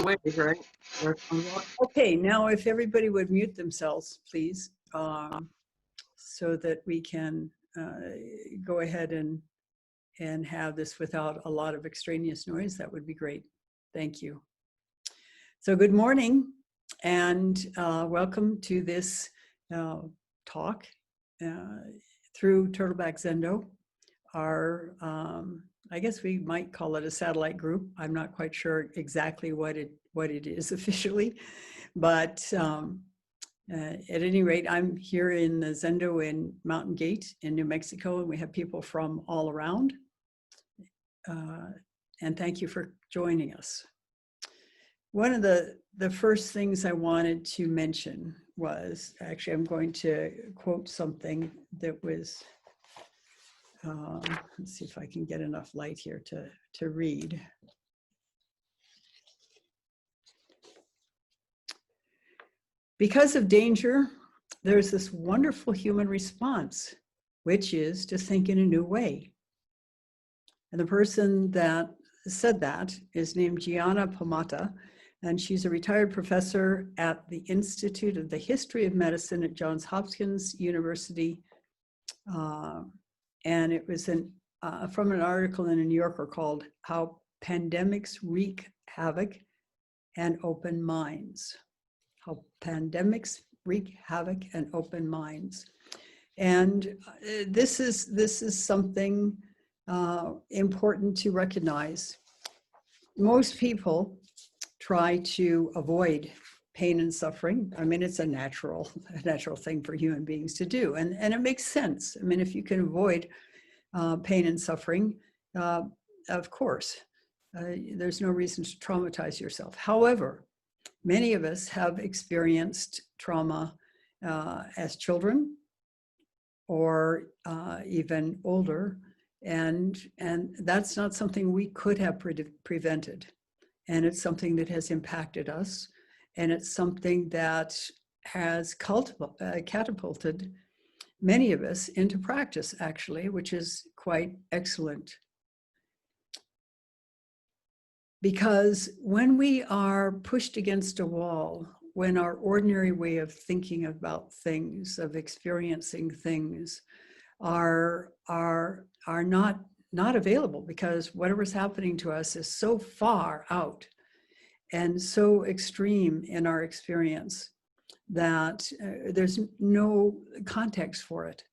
Ways, right? Okay, now if everybody would mute themselves, please, so that we can go ahead and have this without a lot of extraneous noise, that would be great. Thank you. So good morning and welcome to this talk through Turtleback Zendo, our I guess we might call it a satellite group. I'm not quite sure exactly what it is officially, but at any rate, I'm here in the Zendo in Mountain Gate in New Mexico, and we have people from all around. And thank you for joining us. One of the first things I wanted to mention was, actually, I'm going to quote something that was, let's see if I can get enough light here to read. Because of danger, there's this wonderful human response, which is to think in a new way. And the person that said that is named Gianna Pomata, and she's a retired professor at the Institute of the History of Medicine at Johns Hopkins University. And it was from an article in a New Yorker called How Pandemics Wreak Havoc and Open Minds. How pandemics wreak havoc and open minds. And this is something important to recognize. Most people try to avoid pain and suffering. I mean, it's a natural thing for human beings to do. And it makes sense. I mean, if you can avoid pain and suffering, of course, there's no reason to traumatize yourself. However, many of us have experienced trauma as children or even older, and that's not something we could have prevented. And it's something that has impacted us, and it's something that has catapulted many of us into practice, actually, which is quite excellent. Because when we are pushed against a wall, when our ordinary way of thinking about things, of experiencing things, are not available, because whatever's happening to us is so far out and so extreme in our experience that there's no context for it.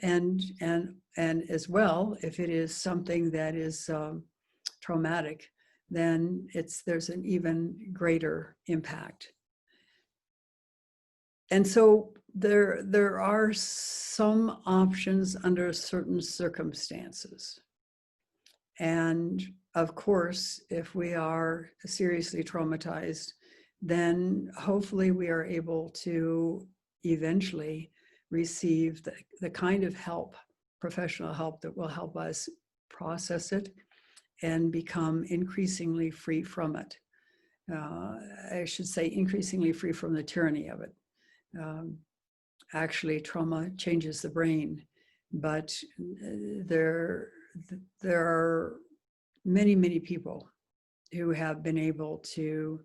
And as well, if it is something that is traumatic, then there's an even greater impact. And so there are some options under certain circumstances. And of course, if we are seriously traumatized, then hopefully we are able to eventually receive the kind of help, professional help, that will help us process it and become increasingly free from it. I should say increasingly free from the tyranny of it. Actually, trauma changes the brain, but there are many, many people who have been able to,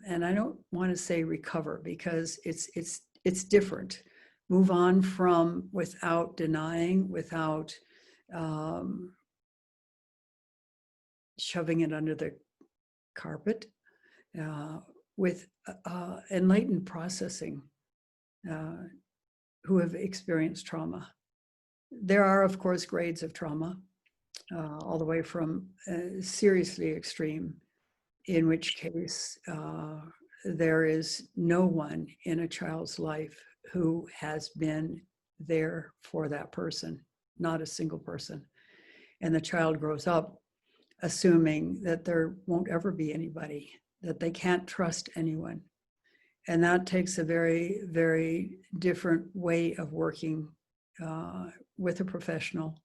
and I don't want to say recover, because it's different. Move on from without denying, without shoving it under the carpet, with enlightened processing, who have experienced trauma. There are, of course, grades of trauma, all the way from seriously extreme, in which case there is no one in a child's life who has been there for that person, not a single person. And the child grows up assuming that there won't ever be anybody, that they can't trust anyone. And that takes a very, very different way of working with a professional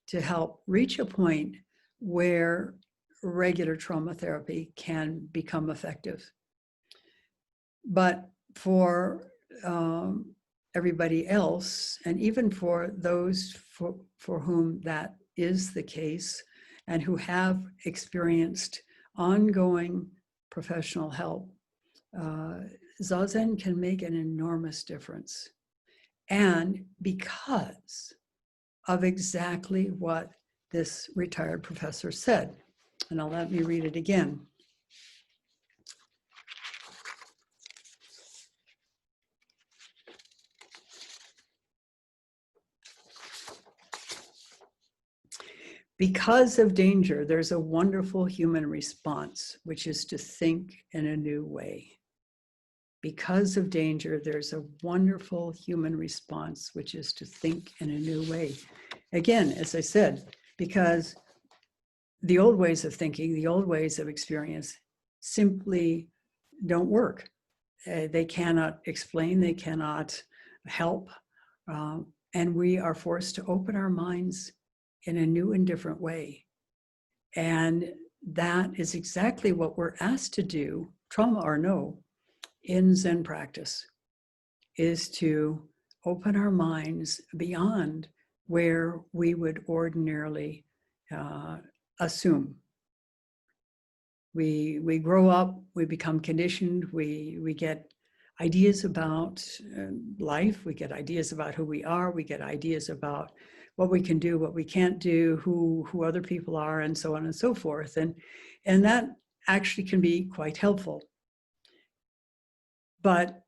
to help reach a point where regular trauma therapy can become effective. But for everybody else, and even for those for whom that is the case, and who have experienced ongoing professional help, Zazen can make an enormous difference. And because of exactly what this retired professor said. And I'll let me read it again. Because of danger, there's a wonderful human response, which is to think in a new way. Because of danger, there's a wonderful human response, which is to think in a new way. Again, as I said, because the old ways of thinking, the old ways of experience simply don't work. They cannot explain, they cannot help. And we are forced to open our minds in a new and different way. And that is exactly what we're asked to do, trauma or no, in Zen practice, is to open our minds beyond where we would ordinarily assume. We grow up, we become conditioned, we get ideas about life, we get ideas about who we are, we get ideas about what we can do, what we can't do, who other people are, and so on and so forth. And that actually can be quite helpful. But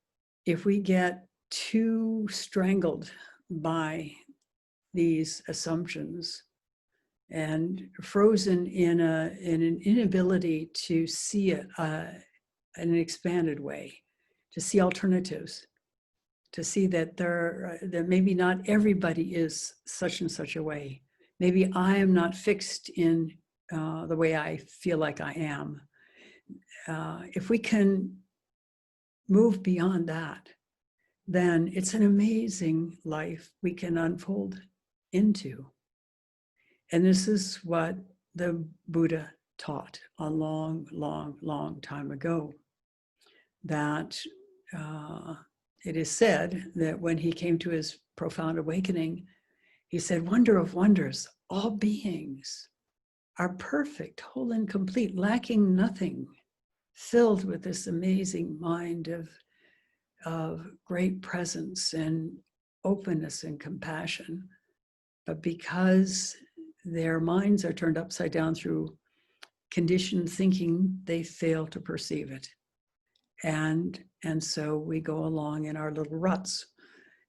if we get too strangled by these assumptions and frozen in an inability to see it in an expanded way, to see alternatives, to see that that maybe not everybody is such and such a way. Maybe I am not fixed in the way I feel like I am. If we can move beyond that, then it's an amazing life we can unfold into. And this is what the Buddha taught a long, long, long time ago, that it is said that when he came to his profound awakening, he said, "Wonder of wonders, all beings are perfect, whole and complete, lacking nothing, filled with this amazing mind of great presence and openness and compassion. But because their minds are turned upside down through conditioned thinking, they fail to perceive it. And so we go along in our little ruts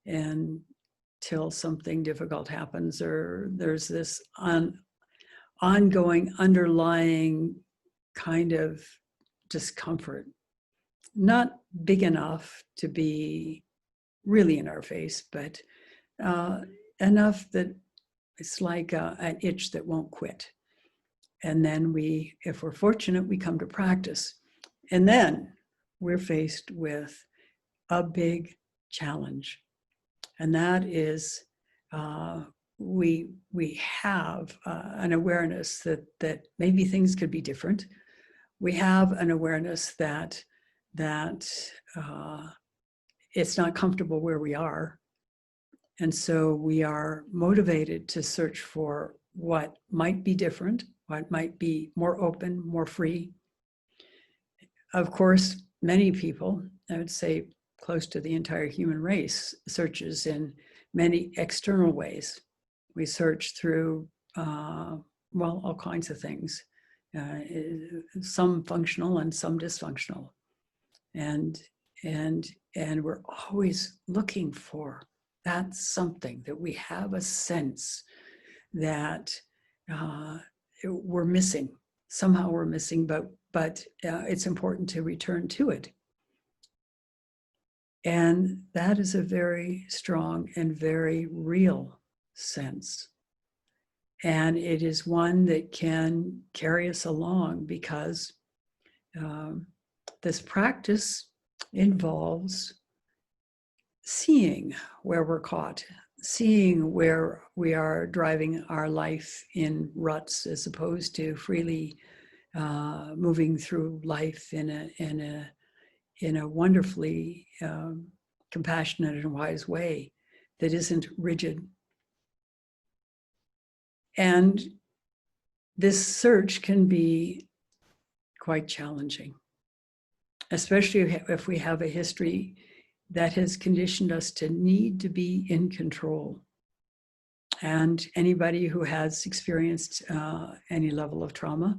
until something difficult happens, or there's this ongoing underlying kind of discomfort, not big enough to be really in our face, but enough that it's like an itch that won't quit. And then if we're fortunate, we come to practice. And then we're faced with a big challenge. And that is we have an awareness that maybe things could be different. We have an awareness that it's not comfortable where we are. And so we are motivated to search for what might be different, what might be more open, more free. Of course, many people, I would say close to the entire human race, searches in many external ways. We search through, all kinds of things, some functional and some dysfunctional. And we're always looking for that something, that we have a sense that we're missing. Somehow we're missing, but it's important to return to it. And that is a very strong and very real sense. And it is one that can carry us along, because this practice involves seeing where we're caught, seeing where we are driving our life in ruts, as opposed to freely moving through life in a wonderfully compassionate and wise way that isn't rigid. And this search can be quite challenging. especially if we have a history that has conditioned us to need to be in control. And anybody who has experienced any level of trauma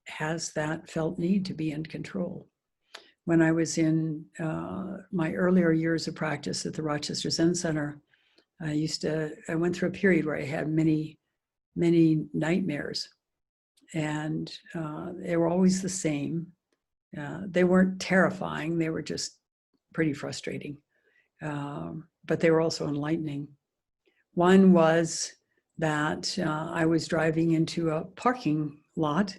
has that felt need to be in control. When I was in my earlier years of practice at the Rochester Zen Center, I went through a period where I had many nightmares, and they were always the same. They weren't terrifying, they were just pretty frustrating, but they were also enlightening. One was that I was driving into a parking lot,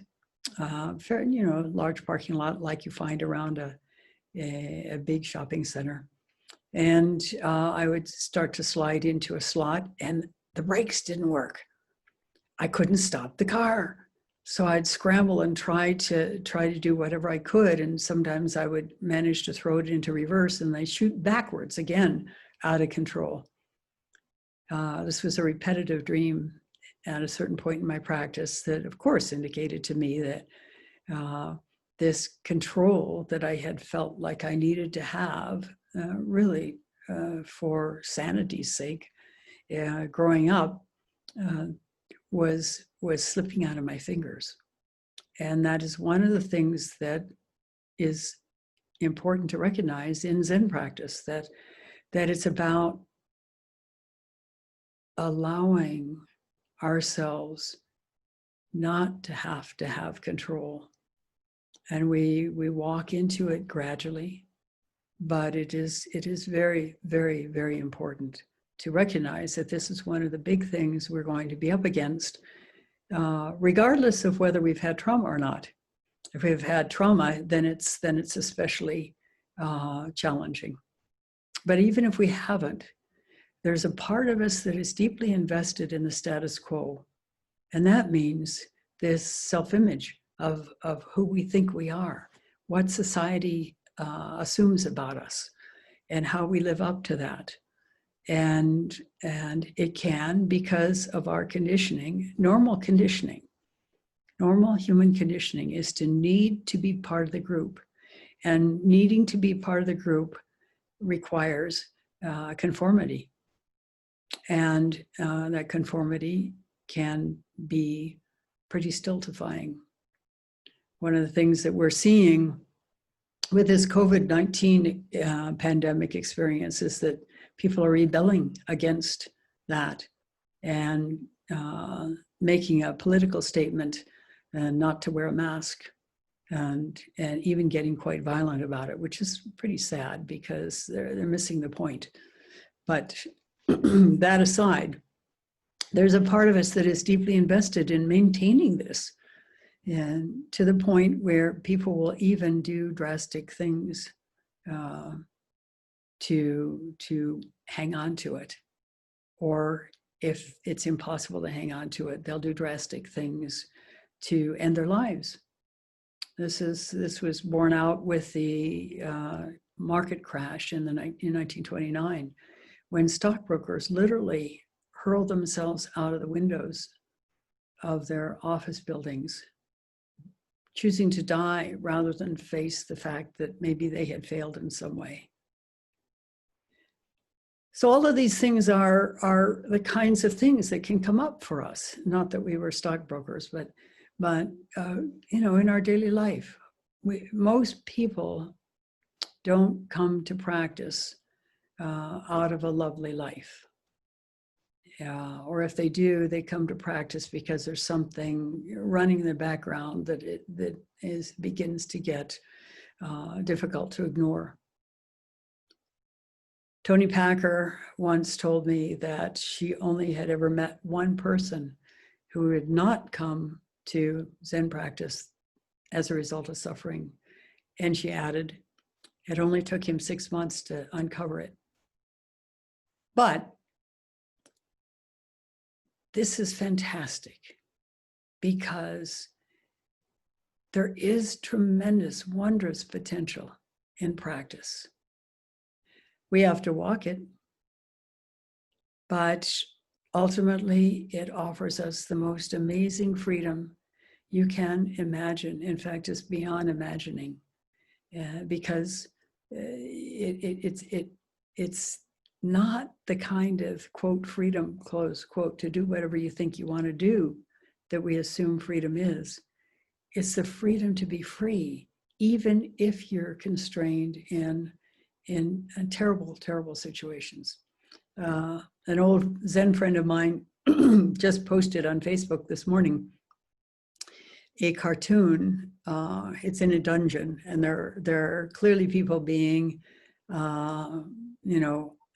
large parking lot like you find around a big shopping center. And I would start to slide into a slot and the brakes didn't work. I couldn't stop the car. So I'd scramble and try to do whatever I could. And sometimes I would manage to throw it into reverse and they shoot backwards again, out of control. This was a repetitive dream at a certain point in my practice that, of course, indicated to me that this control that I had felt like I needed to have, really for sanity's sake, growing up, was slipping out of my fingers. And that is one of the things that is important to recognize in Zen practice, that it's about allowing ourselves not to have control. And we walk into it gradually, but it is very, very, very important to recognize that this is one of the big things we're going to be up against, regardless of whether we've had trauma or not. If we've had trauma, then it's especially challenging. But even if we haven't, there's a part of us that is deeply invested in the status quo. And that means this self-image of who we think we are, what society assumes about us, and how we live up to that. And it can, because of our conditioning, normal human conditioning is to need to be part of the group. And needing to be part of the group requires conformity. And that conformity can be pretty stultifying. One of the things that we're seeing with this COVID-19 pandemic experience is that people are rebelling against that and making a political statement not to wear a mask, and even getting quite violent about it, which is pretty sad because they're missing the point. But that aside, there's a part of us that is deeply invested in maintaining this, and to the point where people will even do drastic things to hang on to it. Or if it's impossible to hang on to it, they'll do drastic things to end their lives. This was borne out with the market crash in 1929, when stockbrokers literally hurled themselves out of the windows of their office buildings, choosing to die rather than face the fact that maybe they had failed in some way. So all of these things are the kinds of things that can come up for us. Not that we were stockbrokers, but in our daily life, most people don't come to practice out of a lovely life. Or if they do, they come to practice because there's something running in the background that begins to get difficult to ignore. Toni Packer once told me that she only had ever met one person who had not come to Zen practice as a result of suffering. And she added, it only took him 6 months to uncover it. But this is fantastic because there is tremendous, wondrous potential in practice. We have to walk it, but ultimately it offers us the most amazing freedom you can imagine. In fact, it's beyond imagining. because it's not the kind of, quote, freedom, close quote, to do whatever you think you want to do that we assume freedom is. It's the freedom to be free, even if you're constrained in terrible, terrible situations. An old Zen friend of mine just posted on Facebook this morning a cartoon. It's in a dungeon, and there are clearly people being,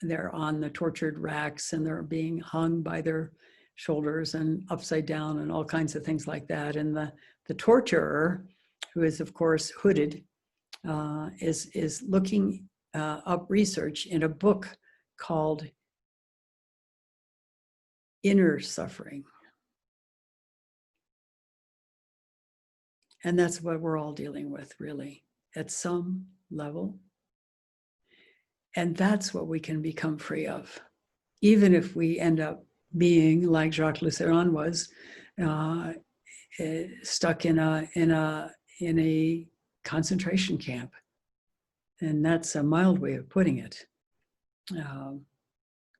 they're on the tortured racks, and they're being hung by their shoulders and upside down and all kinds of things like that. And the torturer, who is of course hooded, is looking up research in a book called Inner Suffering. And that's what we're all dealing with, really, at some level. And that's what we can become free of, even if we end up being like Jacques Lucéron was, stuck in a concentration camp. And that's a mild way of putting it.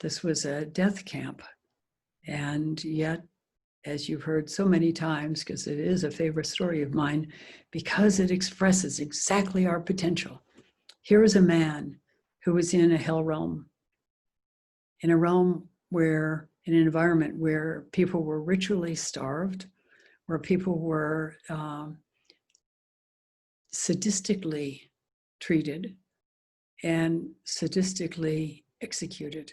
This was a death camp. And yet, as you've heard so many times, because it is a favorite story of mine, because it expresses exactly our potential. Here is a man who was in a hell realm, in a realm where, in an environment where people were ritually starved, where people were sadistically treated and sadistically executed,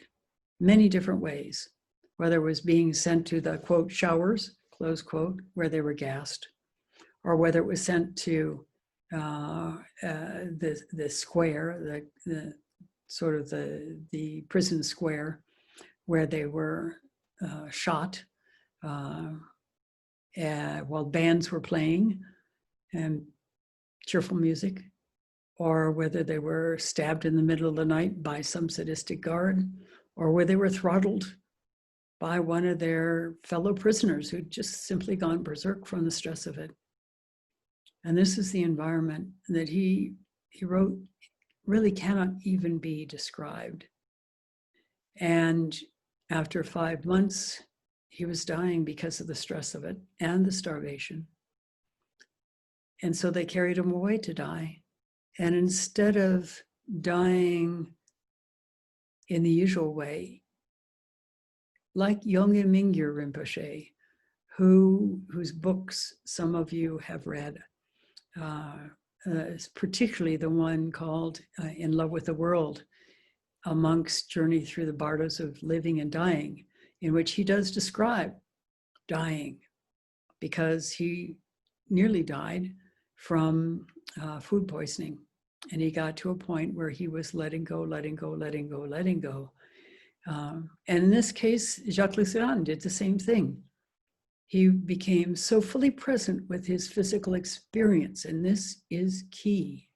many different ways, whether it was being sent to the, quote, showers, close quote, where they were gassed, or whether it was sent to the square, the sort of the prison square, where they were shot while bands were playing and cheerful music, or whether they were stabbed in the middle of the night by some sadistic guard, or where they were throttled by one of their fellow prisoners who'd just simply gone berserk from the stress of it. And this is the environment that he wrote really cannot even be described. And after 5 months, he was dying because of the stress of it and the starvation. And so they carried him away to die. And instead of dying in the usual way, like Yongey Mingyur Rinpoche, whose books some of you have read, particularly the one called In Love with the World, a monk's journey through the bardos of living and dying, in which he does describe dying because he nearly died from food poisoning. And he got to a point where he was letting go, letting go, letting go, letting go. And in this case, Jacques Lucéron did the same thing. He became so fully present with his physical experience, and this is key.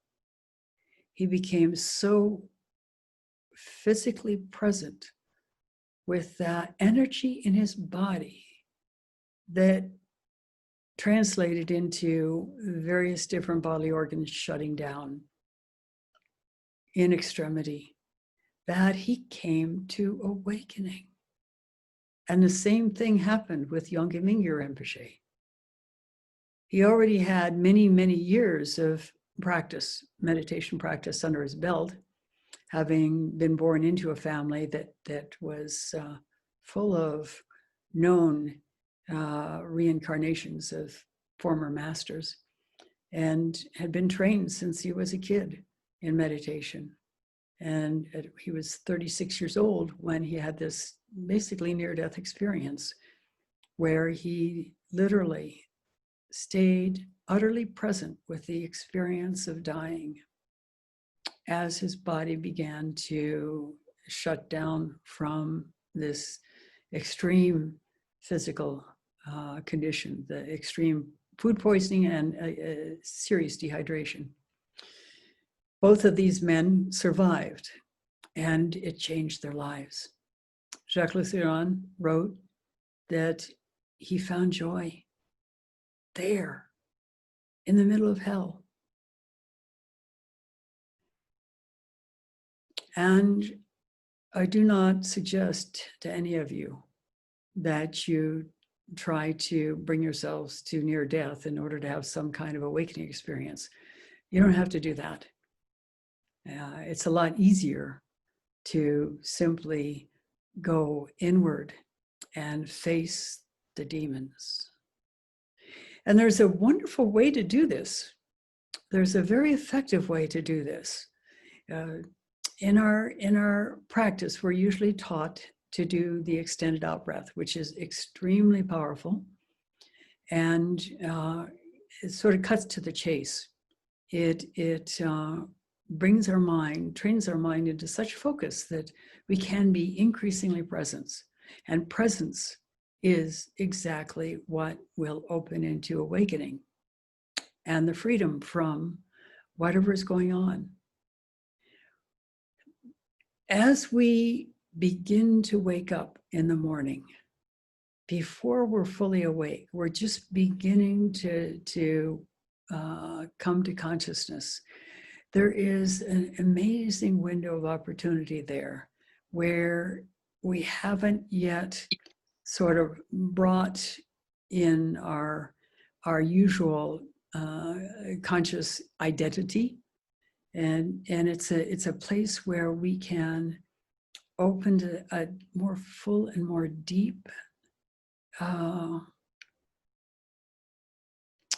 He became so physically present with that energy in his body that translated into various different bodily organs shutting down in extremity, that he came to awakening. And the same thing happened with Yongey Mingyur Rinpoche. He already had many, many years of practice, meditation practice under his belt, having been born into a family that was full of known reincarnations of former masters, and had been trained since he was a kid in meditation. And he was 36 years old when he had this basically near-death experience where he literally stayed utterly present with the experience of dying as his body began to shut down from this extreme physical condition, the extreme food poisoning and serious dehydration. Both of these men survived, and it changed their lives. Jacques Lucéron wrote that he found joy there, in the middle of hell. And I do not suggest to any of you that you try to bring yourselves to near death in order to have some kind of awakening experience. You don't have to do that. It's a lot easier to simply go inward and face the demons. And there's a wonderful way to do this. There's a very effective way to do this. In our practice, we're usually taught to do the extended out breath, which is extremely powerful, and it sort of cuts to the chase. It brings our mind, trains our mind into such focus that we can be increasingly present, and presence is exactly what will open into awakening and the freedom from whatever is going on. As we begin to wake up in the morning, before we're fully awake, we're just beginning to come to consciousness. There is an amazing window of opportunity there where we haven't yet sort of brought in our usual conscious identity, and it's a place where we can open to a more full and more deep, I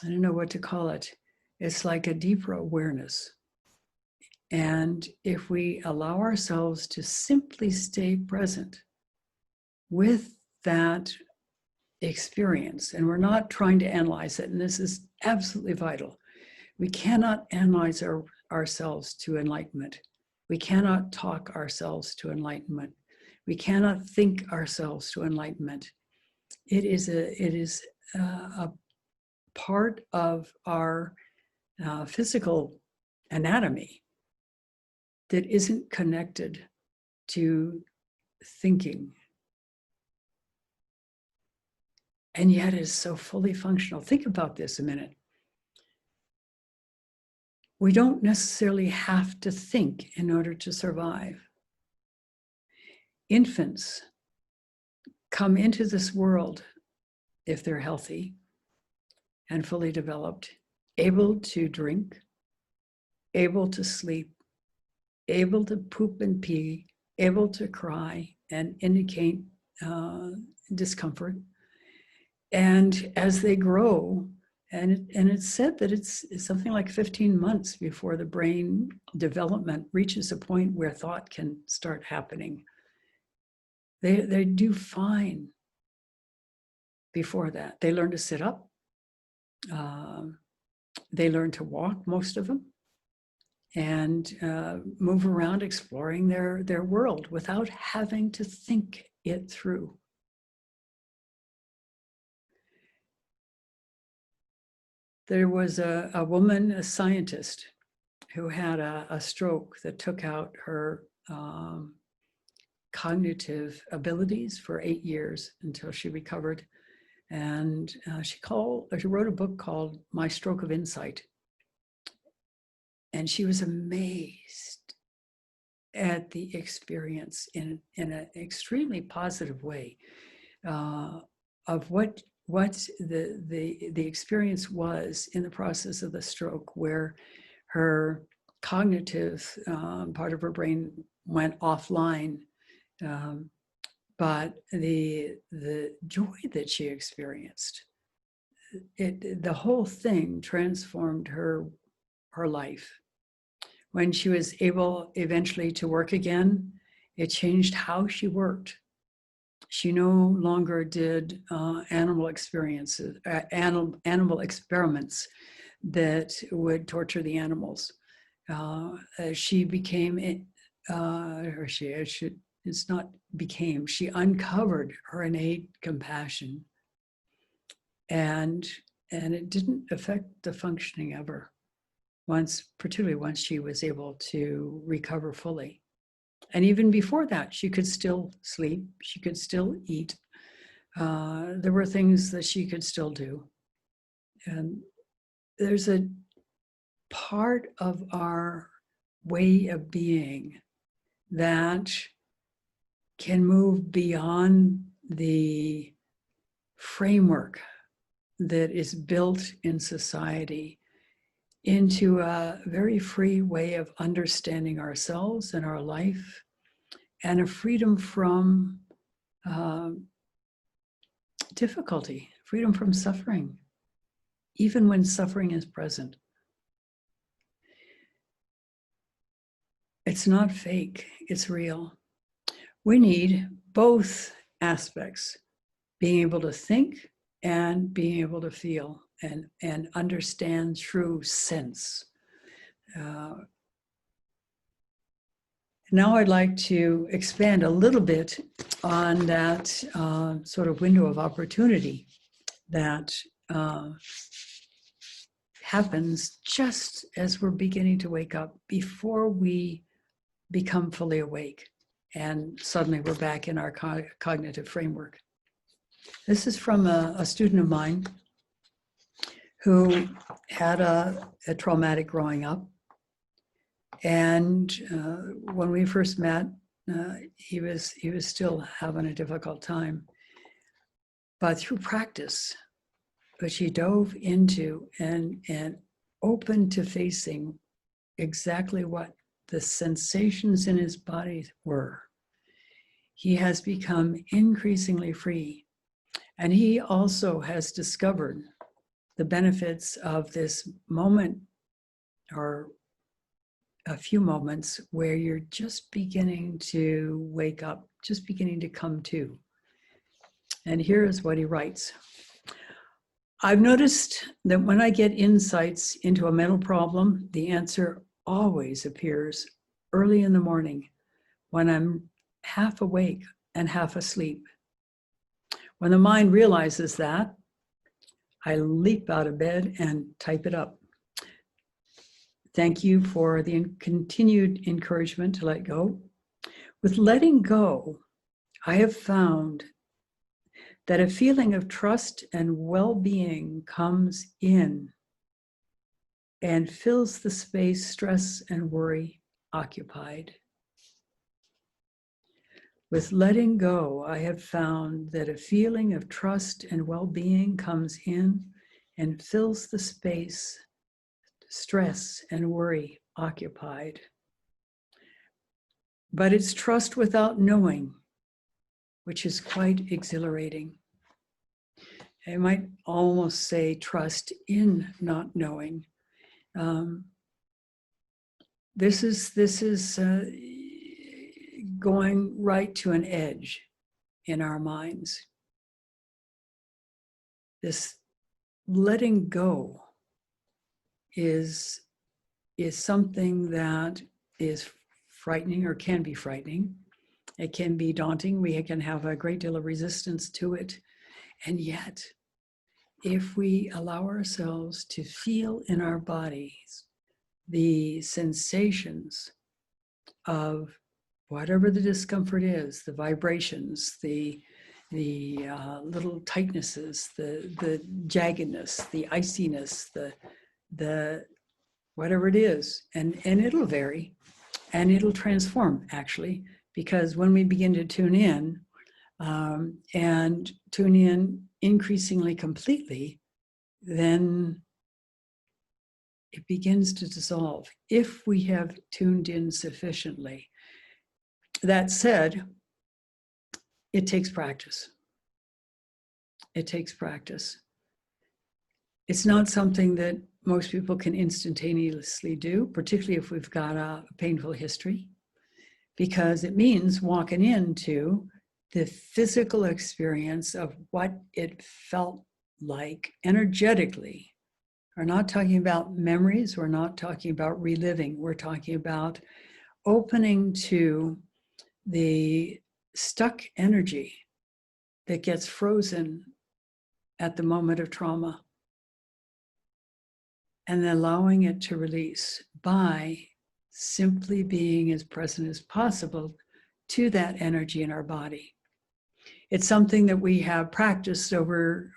don't know what to call it. It's like a deeper awareness. And if we allow ourselves to simply stay present with that experience, and we're not trying to analyze it, and this is absolutely vital. We cannot analyze ourselves to enlightenment. We cannot talk ourselves to enlightenment. We cannot think ourselves to enlightenment. It is a part of our physical anatomy that isn't connected to thinking, and yet is so fully functional. Think about this a minute. We don't necessarily have to think in order to survive. Infants come into this world, if they're healthy and fully developed, able to drink, able to sleep, able to poop and pee, able to cry and indicate discomfort. And as they grow, and it's said that it's something like 15 months before the brain development reaches a point where thought can start happening. They do fine before that. They learn to sit up. They learn to walk, most of them, and move around exploring their world without having to think it through. There was a woman, a scientist, who had a stroke that took out her cognitive abilities for 8 years until she recovered. And she wrote a book called My Stroke of Insight. And she was amazed at the experience in an extremely positive way of what the experience was in the process of the stroke, where her cognitive part of her brain went offline, but the joy that she experienced, the whole thing transformed her life. When she was able eventually to work again, it changed how she worked. She no longer did animal experiments that would torture the animals. She became, she uncovered her innate compassion, and it didn't affect the functioning of her, particularly once she was able to recover fully. And even before that, she could still sleep, she could still eat. There were things that she could still do. And there's a part of our way of being that can move beyond the framework that is built in society into a very free way of understanding ourselves and our life, and a freedom from difficulty, freedom from suffering, even when suffering is present. It's not fake, it's real. We need both aspects, being able to think and being able to feel and understand through sense. Now I'd like to expand a little bit on that sort of window of opportunity that happens just as we're beginning to wake up, before we become fully awake and suddenly we're back in our cognitive framework. This is from a student of mine who had a traumatic growing up. And when we first met, he was still having a difficult time. But through practice, which he dove into and opened to facing exactly what the sensations in his body were, he has become increasingly free. And he also has discovered the benefits of this moment, or a few moments, where you're just beginning to wake up, just beginning to come to. And here is what he writes. I've noticed that when I get insights into a mental problem, the answer always appears early in the morning, when I'm half awake and half asleep. When the mind realizes that, I leap out of bed and type it up. Thank you for the continued encouragement to let go. With letting go, I have found that a feeling of trust and well-being comes in and fills the space stress and worry occupied. With letting go, I have found that a feeling of trust and well-being comes in and fills the space stress and worry occupied. But it's trust without knowing, which is quite exhilarating. I might almost say trust in not knowing. This is going right to an edge in our minds. This letting go is something that is frightening, or can be frightening. It can be daunting. We can have a great deal of resistance to it. And yet, if we allow ourselves to feel in our bodies the sensations of whatever the discomfort is, the vibrations, the little tightnesses, the jaggedness, the iciness, the whatever it is, and it'll vary, and it'll transform, actually, because when we begin to tune in, and tune in increasingly completely, then it begins to dissolve if we have tuned in sufficiently. That said, it takes practice. It takes practice. It's not something that most people can instantaneously do, particularly if we've got a painful history, because it means walking into the physical experience of what it felt like energetically. We're not talking about memories. We're not talking about reliving. We're talking about opening to the stuck energy that gets frozen at the moment of trauma, and allowing it to release by simply being as present as possible to that energy in our body. It's something that we have practiced over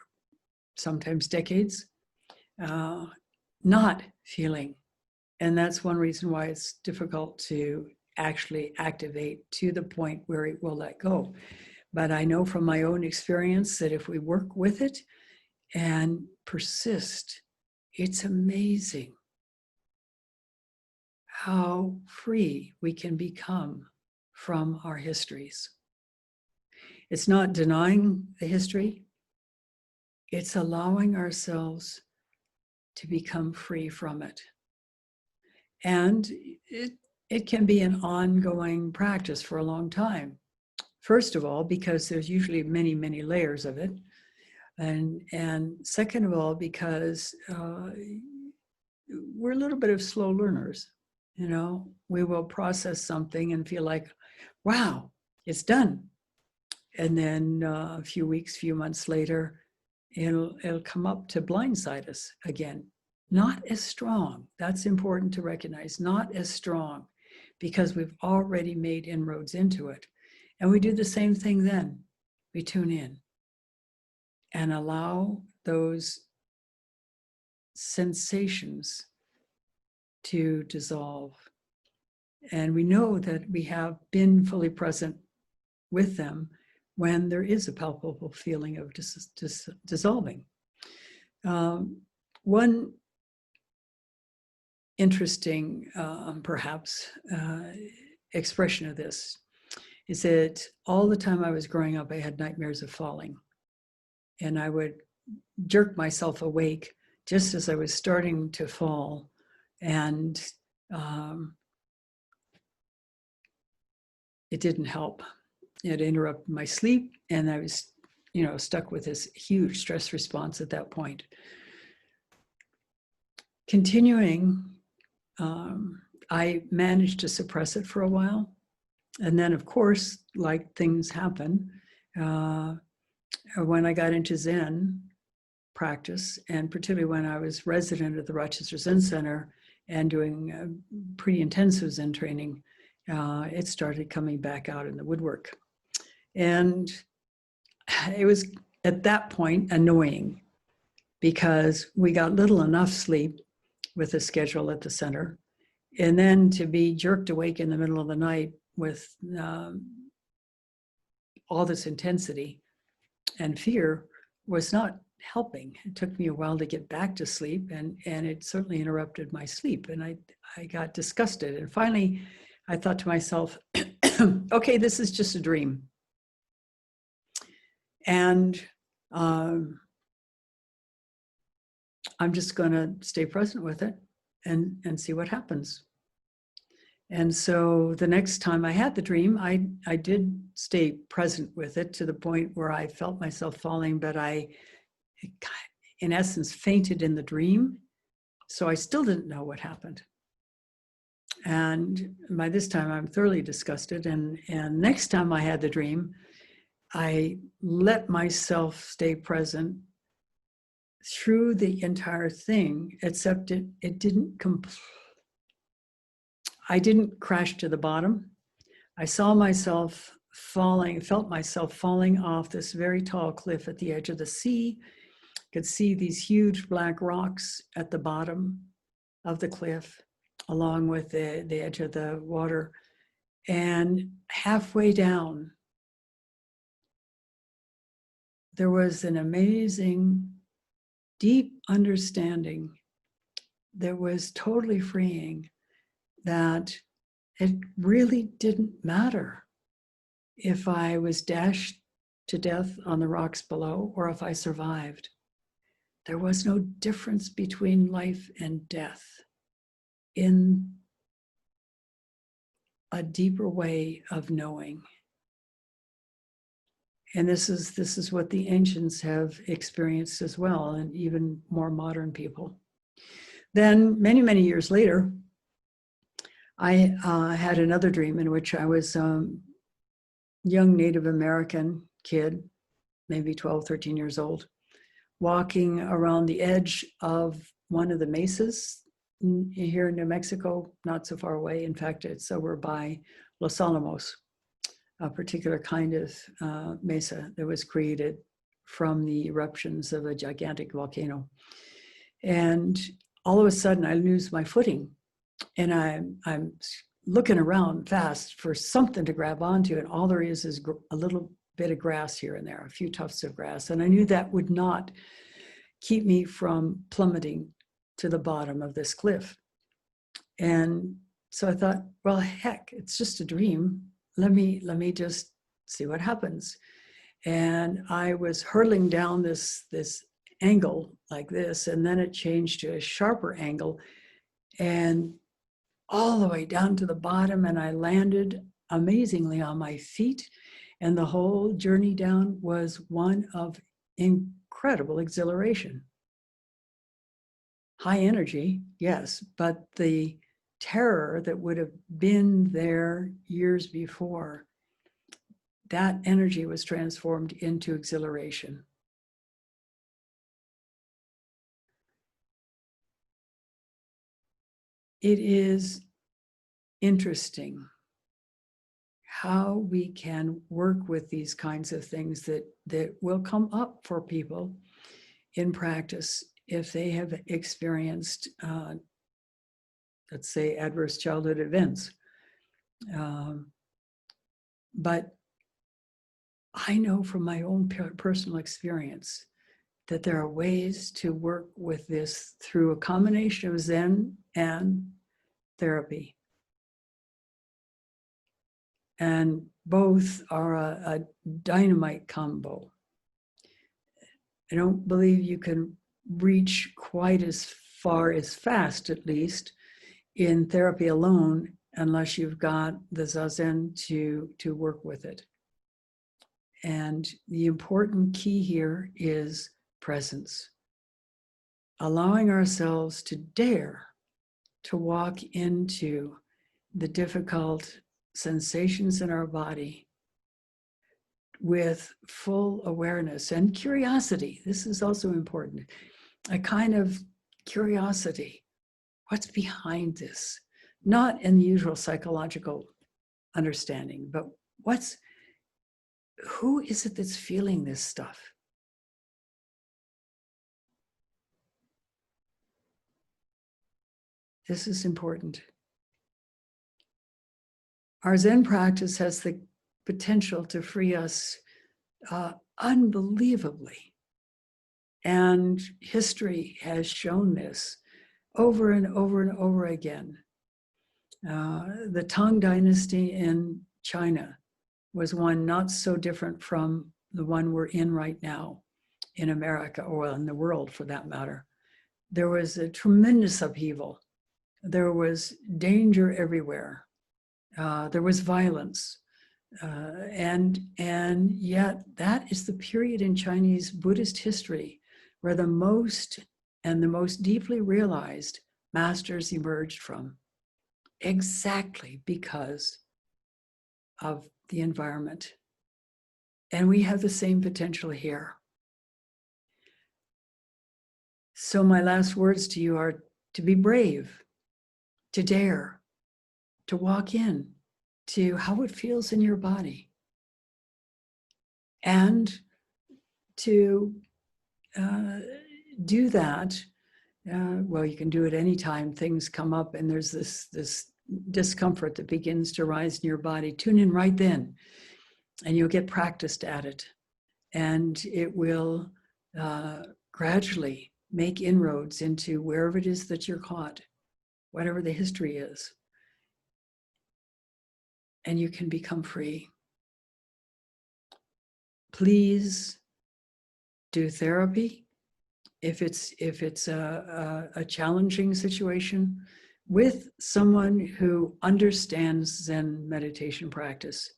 sometimes decades, not feeling. And that's one reason why it's difficult to actually activate to the point where it will let go. But I know from my own experience that if we work with it and persist, it's amazing how free we can become from our histories. It's not denying the history, it's allowing ourselves to become free from it. And it can be an ongoing practice for a long time. First of all, because there's usually many, many layers of it. And second of all, because we're a little bit of slow learners. You know, we will process something and feel like, wow, it's done. And then a few weeks, few months later, it'll come up to blindside us again. Not as strong. That's important to recognize. Not as strong, because we've already made inroads into it. And we do the same thing then. We tune in and allow those sensations to dissolve. And we know that we have been fully present with them when there is a palpable feeling of dissolving. One interesting, perhaps, expression of this is that all the time I was growing up, I had nightmares of falling. And I would jerk myself awake just as I was starting to fall. And it didn't help. It interrupted my sleep, and I was, stuck with this huge stress response at that point. Continuing, I managed to suppress it for a while. And then, of course, like things happen, when I got into Zen practice, and particularly when I was resident at the Rochester Zen Center and doing pretty intensive Zen training, it started coming back out in the woodwork. And it was at that point annoying, because we got little enough sleep with the schedule at the center. And then to be jerked awake in the middle of the night with all this intensity and fear was not helping. It took me a while to get back to sleep, and it certainly interrupted my sleep. And I got disgusted. And finally, I thought to myself, okay, this is just a dream. And I'm just going to stay present with it and see what happens. And so the next time I had the dream, I did stay present with it to the point where I felt myself falling, but I, in essence, fainted in the dream. So I still didn't know what happened. And by this time, I'm thoroughly disgusted. And next time I had the dream, I let myself stay present through the entire thing, except it didn't I didn't crash to the bottom. I saw myself falling, felt myself falling off this very tall cliff at the edge of the sea. Could see these huge black rocks at the bottom of the cliff, along with the edge of the water. And halfway down, there was an amazing, deep understanding that was totally freeing, that it really didn't matter if I was dashed to death on the rocks below or if I survived. There was no difference between life and death in a deeper way of knowing. And this is what the ancients have experienced as well, and even more modern people. Then many, many years later, I had another dream in which I was a young Native American kid, maybe 12, 13 years old, walking around the edge of one of the mesas here in New Mexico, not so far away. In fact, it's over by Los Alamos, a particular kind of mesa that was created from the eruptions of a gigantic volcano. And all of a sudden, I lose my footing. And I'm looking around fast for something to grab onto, and all there is a little bit of grass here and there, a few tufts of grass. And I knew that would not keep me from plummeting to the bottom of this cliff. And so I thought, well, heck, it's just a dream. Let me just see what happens. And I was hurtling down this angle like this, and then it changed to a sharper angle and all the way down to the bottom, and I landed amazingly on my feet. And the whole journey down was one of incredible exhilaration. High energy, yes, but the terror that would have been there years before, that energy was transformed into exhilaration. It is interesting how we can work with these kinds of things that will come up for people in practice if they have experienced, let's say, adverse childhood events. But I know from my own personal experience that there are ways to work with this through a combination of Zen and therapy. And both are a dynamite combo. I don't believe you can reach quite as far, as fast at least, in therapy alone unless you've got the Zazen to work with it. And the important key here is presence. Allowing ourselves to dare to walk into the difficult sensations in our body with full awareness and curiosity. This is also important. A kind of curiosity. What's behind this? Not in the usual psychological understanding, but who is it that's feeling this stuff? This is important. Our Zen practice has the potential to free us unbelievably. And history has shown this over and over and over again. The Tang Dynasty in China was one not so different from the one we're in right now in America, or in the world for that matter. There was a tremendous upheaval. There was danger everywhere. There was violence. And yet that is the period in Chinese Buddhist history where the most deeply realized masters emerged from, exactly because of the environment. And we have the same potential here. So my last words to you are to be brave, to dare, to walk in to how it feels in your body, and to do that. Well, you can do it anytime things come up and there's this discomfort that begins to rise in your body. Tune in right then, and you'll get practiced at it, and it will gradually make inroads into wherever it is that you're caught, whatever the history is, and you can become free. Please do therapy if it's a challenging situation with someone who understands Zen meditation practice,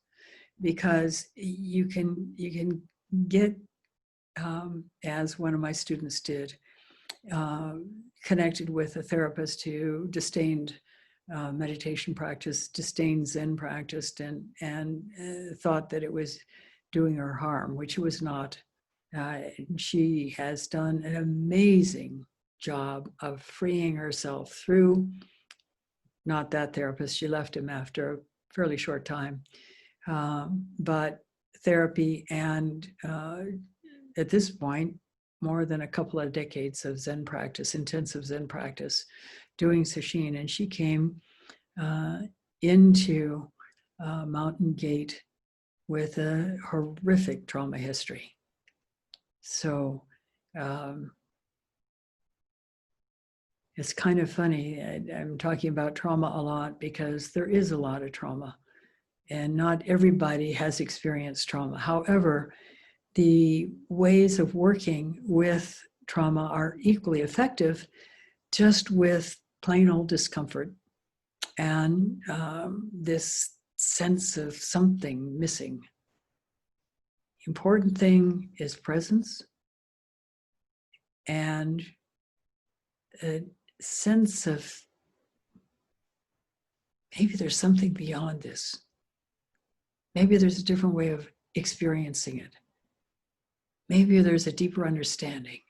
because you can get, as one of my students did, connected with a therapist who disdained meditation practice, disdained Zen practice, and thought that it was doing her harm, which it was not. She has done an amazing job of freeing herself through, not that therapist, she left him after a fairly short time, but therapy, and at this point, more than a couple of decades of Zen practice, intensive Zen practice, doing sesshin. And she came into Mountain Gate with a horrific trauma history. So it's kind of funny. I'm talking about trauma a lot because there is a lot of trauma, and not everybody has experienced trauma. However, the ways of working with trauma are equally effective, just with plain old discomfort and this sense of something missing. Important thing is presence and a sense of maybe there's something beyond this. Maybe there's a different way of experiencing it. Maybe there's a deeper understanding,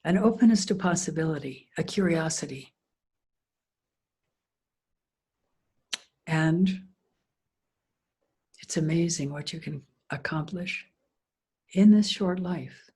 an openness to possibility, a curiosity. And it's amazing what you can accomplish in this short life.